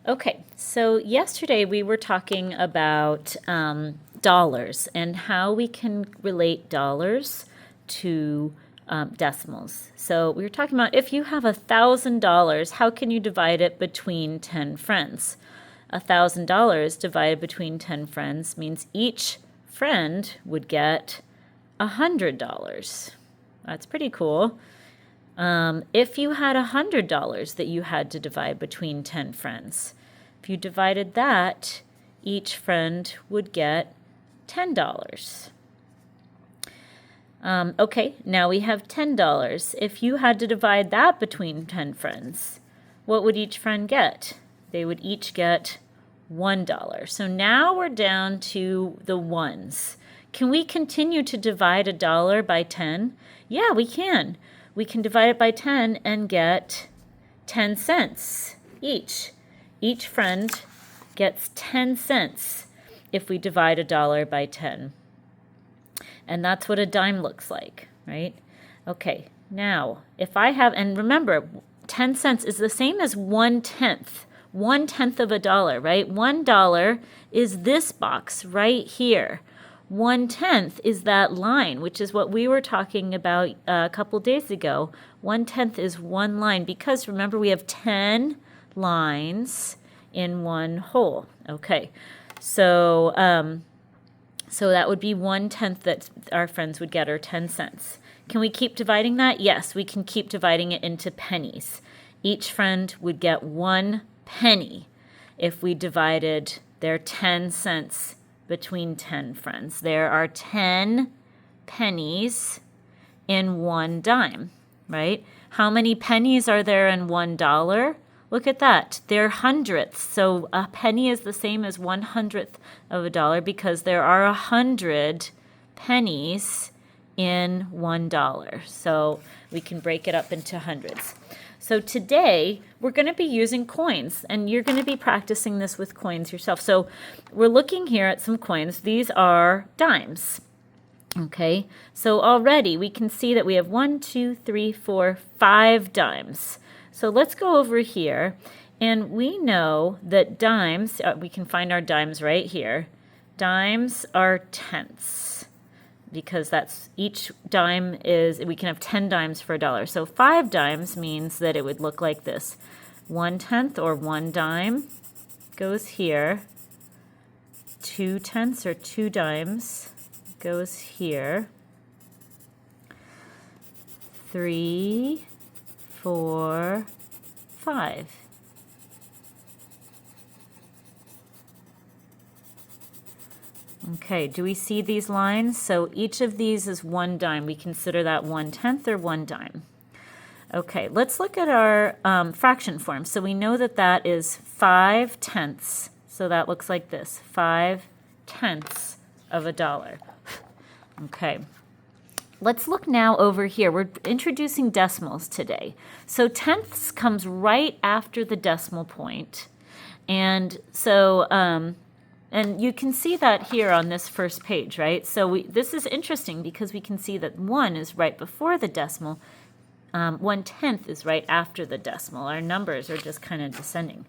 Okay, so yesterday we were talking about dollars and how we can relate dollars to decimals. So we were talking about if you have $1,000, how can you divide it between 10 friends? $1,000 divided between 10 friends means each friend would get $100. That's pretty cool. If you had $100 that you had to divide between 10 friends, if you divided that, each friend would get $10. Okay, now we have $10. If you had to divide that between 10 friends, what would each friend get? They would each get $1. So now we're down to the ones. Can we continue to divide a dollar by 10? Yeah, we can. We can divide it by 10 and get 10 cents each. Each friend gets 10 cents if we divide a dollar by 10. And that's what a dime looks like, right? Okay, now if I have, and remember, 10 cents is the same as 1/10. 1/10 of a dollar, right? $1 is this box right here. 1/10 is that line, which is what we were talking about a couple days ago. 1/10 is one line because remember we have 10 lines in one hole. Okay, so that would be 1/10 that our friends would get, or 10 cents. Can we keep dividing that? Yes, we can keep dividing it into pennies. Each friend would get 1 penny if we divided their 10 cents between 10 friends. There are 10 pennies in one dime, right? How many pennies are there in $1? Look at that. They're hundredths. So a penny is the same as 1/100th of a dollar because there are 100 pennies in $1. So we can break it up into hundreds. So today we're going to be using coins, and you're going to be practicing this with coins yourself. So we're looking here at some coins. These are dimes. Okay, so already we can see that we have 1, 2, 3, 4, 5 dimes. So let's go over here, and we know that dimes, we can find our dimes right here. Dimes are tenths, because that's each dime is, we can have 10 dimes for $1. So 5 dimes means that it would look like this. 1/10 or 1 dime goes here. 2/10 or 2 dimes goes here. 3, 4, 5. Okay, do we see these lines? So each of these is 1 dime. We consider that 1/10 or 1 dime. Okay, let's look at our fraction form. So we know that that is 5/10. So that looks like this, 5/10 of a dollar. Okay, let's look now over here. We're introducing decimals today. So tenths comes right after the decimal point. And so, and you can see that here on this first page, right? So this is interesting because we can see that 1 is right before the decimal. 1/10 is right after the decimal. Our numbers are just kind of descending.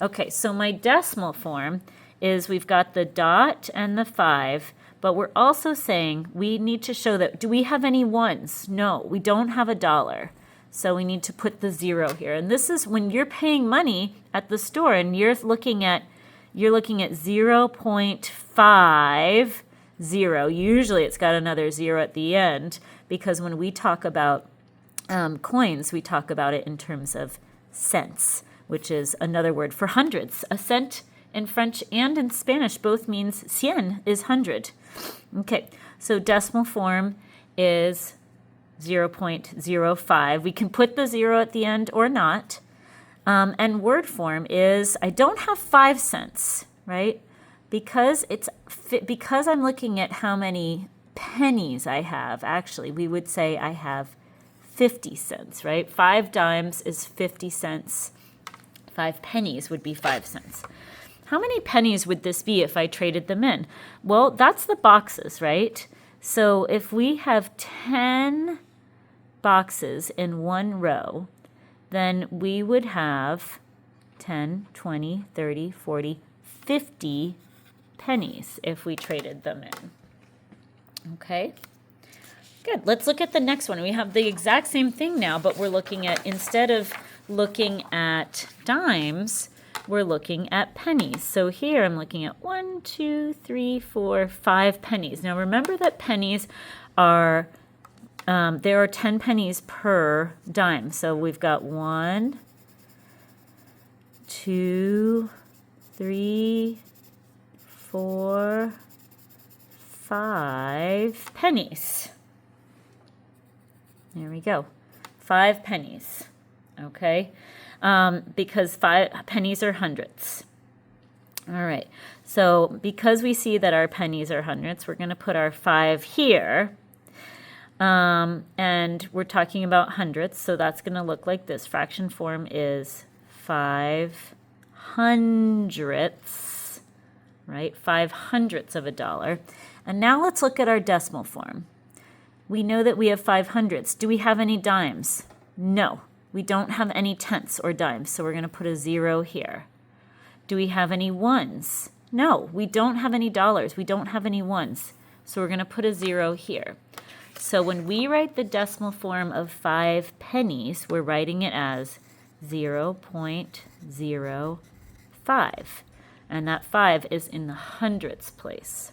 Okay, so my decimal form is we've got the dot and the 5, but we're also saying we need to show that, do we have any ones? No, we don't have $1. So we need to put the 0 here. And this is when you're paying money at the store and you're looking at 0.50. Usually it's got another 0 at the end, because when we talk about coins, we talk about it in terms of cents, which is another word for hundreds. A cent in French and in Spanish both means 100 is 100. Okay, so decimal form is 0.05. We can put the 0 at the end or not. And word form is, I don't have 5 cents, right? Because I'm looking at how many pennies I have. Actually, we would say I have 50 cents, right? 5 dimes is 50 cents. 5 pennies would be 5 cents. How many pennies would this be if I traded them in? Well, that's the boxes, right? So if we have 10 boxes in one row, then we would have 10, 20, 30, 40, 50 pennies if we traded them in. Okay, good. Let's look at the next one. We have the exact same thing now, but we're looking at, instead of looking at dimes, we're looking at pennies. So here I'm looking at 1, 2, 3, 4, 5 pennies. Now remember that pennies are, there are 10 pennies per dime. So we've got 1, 2, 3, 4, 5 pennies. There we go. 5 pennies. Okay. Because 5 pennies are hundredths. All right. So because we see that our pennies are hundredths, we're going to put our 5 here. And we're talking about hundredths, so that's going to look like this. Fraction form is 5 hundredths, right? 5 hundredths of a dollar. And now let's look at our decimal form. We know that we have 5 hundredths. Do we have any dimes? No, we don't have any tenths or dimes, so we're going to put a 0 here. Do we have any ones? No, we don't have any dollars. We don't have any ones, so we're going to put a 0 here. So when we write the decimal form of 5 pennies, we're writing it as 0.05. And that 5 is in the hundredths place.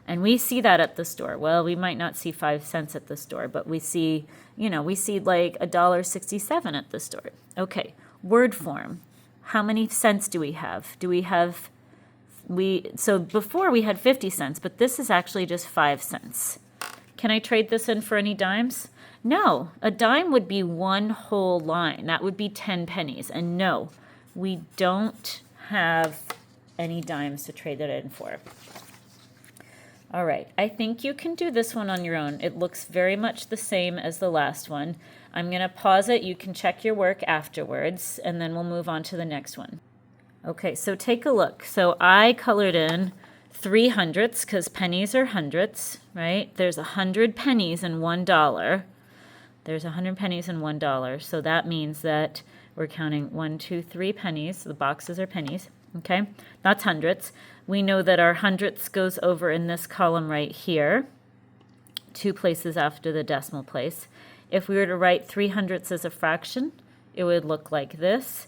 And we see that at the store. Well, we might not see 5 cents at the store, but we see, we see like $1.67 at the store. Okay, word form. How many cents do we have? So before we had 50 cents, but this is actually just 5 cents. Can I trade this in for any dimes? No, a dime would be one whole line. That would be 10 pennies. And no, we don't have any dimes to trade that in for. All right, I think you can do this one on your own. It looks very much the same as the last one. I'm going to pause it. You can check your work afterwards, and then we'll move on to the next one. Okay, so take a look. So I colored in 3 hundredths because pennies are hundredths, right? There's 100 pennies in $1. There's 100 pennies in $1. So that means that we're counting 1, 2, 3 pennies. The boxes are pennies, okay? That's hundredths. We know that our hundredths goes over in this column right here, 2 places after the decimal place. If we were to write 3 hundredths as a fraction, it would look like this.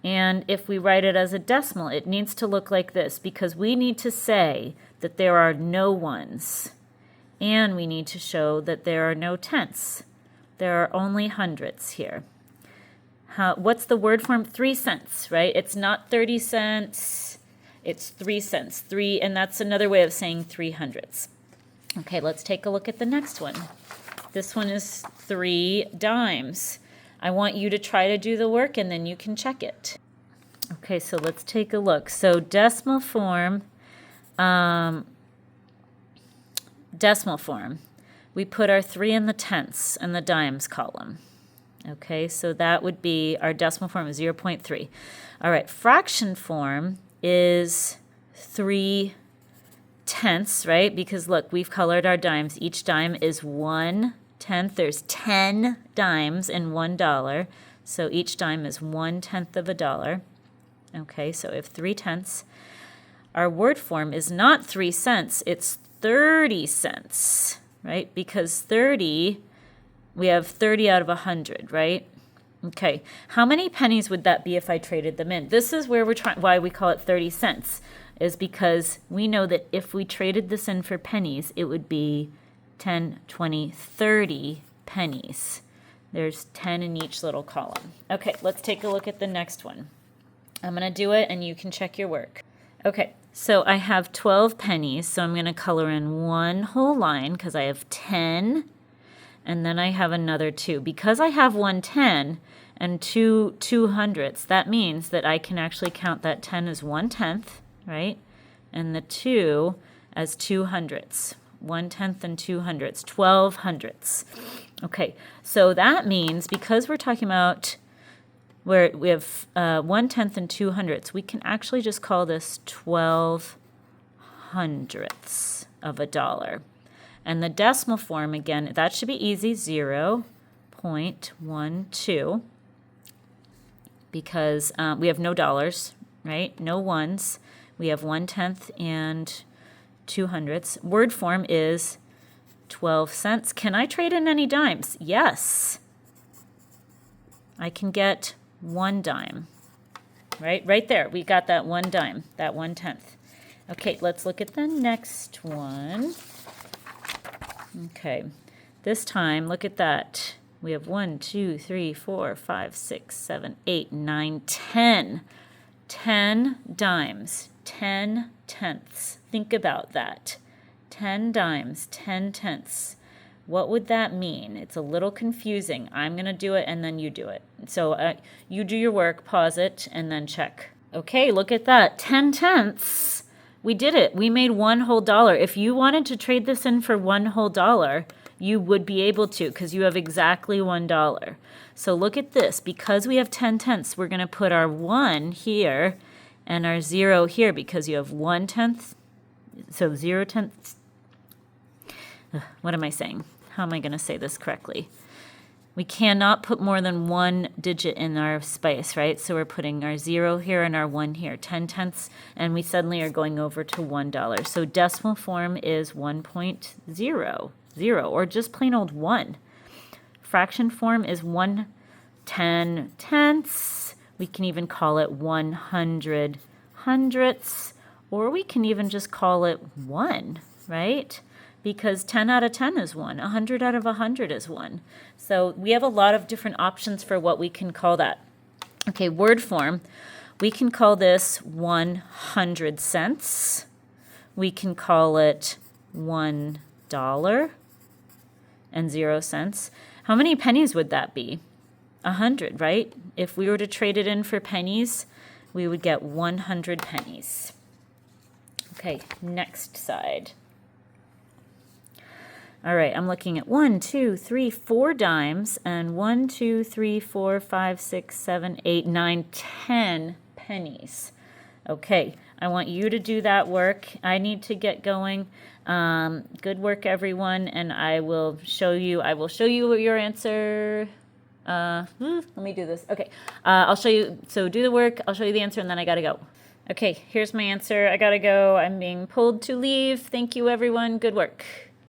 And if we write it as a decimal, it needs to look like this because we need to say that there are no ones. And we need to show that there are no tenths. There are only hundredths here. What's the word form? 3 cents, right? It's not 30 cents. It's 3 cents. 3, and that's another way of saying 3 hundredths. Okay, let's take a look at the next one. This one is 3 dimes. I want you to try to do the work and then you can check it. Okay, so let's take a look. So decimal form, we put our 3 in the tenths and the dimes column. Okay, so that would be, our decimal form is 0.3. All right, fraction form is 3 tenths, right? Because look, we've colored our dimes. Each dime is 1 tenth. There's 10 dimes in $1, so each dime is 1/10 of a dollar. Okay, so if 3 tenths, our word form is not 3 cents, it's 30 cents, right? Because 30, we have 30 out of 100, right? Okay, how many pennies would that be if I traded them in? This is where why we call it 30 cents, is because we know that if we traded this in for pennies, it would be 10, 20, 30 pennies. There's 10 in each little column. Okay, let's take a look at the next one. I'm going to do it and you can check your work. Okay, so I have 12 pennies, so I'm going to color in one whole line because I have 10, and then I have another 2. Because I have 1 10 and 2 hundredths, that means that I can actually count that 10 as 1/10, right? And the 2 as 2 hundredths. 1/10 and 2 hundredths, 12 hundredths. Okay, so that means because we're talking about where we have 1/10 and 2 hundredths, we can actually just call this 12 hundredths of a dollar. And the decimal form, again, that should be easy, 0.12. because we have no dollars, right? No ones. We have 1/10 and 2/100ths. Word form is 12 cents. Can I trade in any dimes? Yes. I can get 1 dime, right? Right there, we got that 1 dime, that 1/10. Okay, let's look at the next one. Okay, this time, look at that. We have 1, 2, 3, 4, 5, 6, 7, 8, 9, 10. 10 dimes, 10 tenths. Think about that. 10 dimes, 10 tenths. What would that mean? It's a little confusing. I'm going to do it and then you do it. So you do your work, pause it, and then check. Okay, look at that. 10 tenths. We did it. We made $1 whole. If you wanted to trade this in for $1 whole, you would be able to because you have exactly $1. So look at this. Because we have 10 tenths, we're going to put our 1 here and our 0 here because you have 1/10. So 0 tenths. What am I saying? How am I going to say this correctly? We cannot put more than 1 digit in our space, right? So we're putting our 0 here and our 1 here, 10 tenths, and we suddenly are going over to $1. So decimal form is 1.00, or just plain old 1. Fraction form is 1/10 tenths. We can even call it 100 hundredths, or we can even just call it 1, right? Because 10 out of 10 is 1. 100 out of 100 is 1. So we have a lot of different options for what we can call that. Okay, word form. We can call this 100 cents. We can call it $1 and 0 cents. How many pennies would that be? 100, right? If we were to trade it in for pennies, we would get 100 pennies. Okay, next side. All right, I'm looking at 1, 2, 3, 4 dimes, and 1, 2, 3, 4, 5, 6, 7, 8, 9, 10 pennies. Okay, I want you to do that work. I need to get going. Good work, everyone, and I will show you your answer. Let me do this. Okay, I'll show you. So do the work. I'll show you the answer, and then I gotta go. Okay, here's my answer. I gotta go. I'm being pulled to leave. Thank you, everyone. Good work.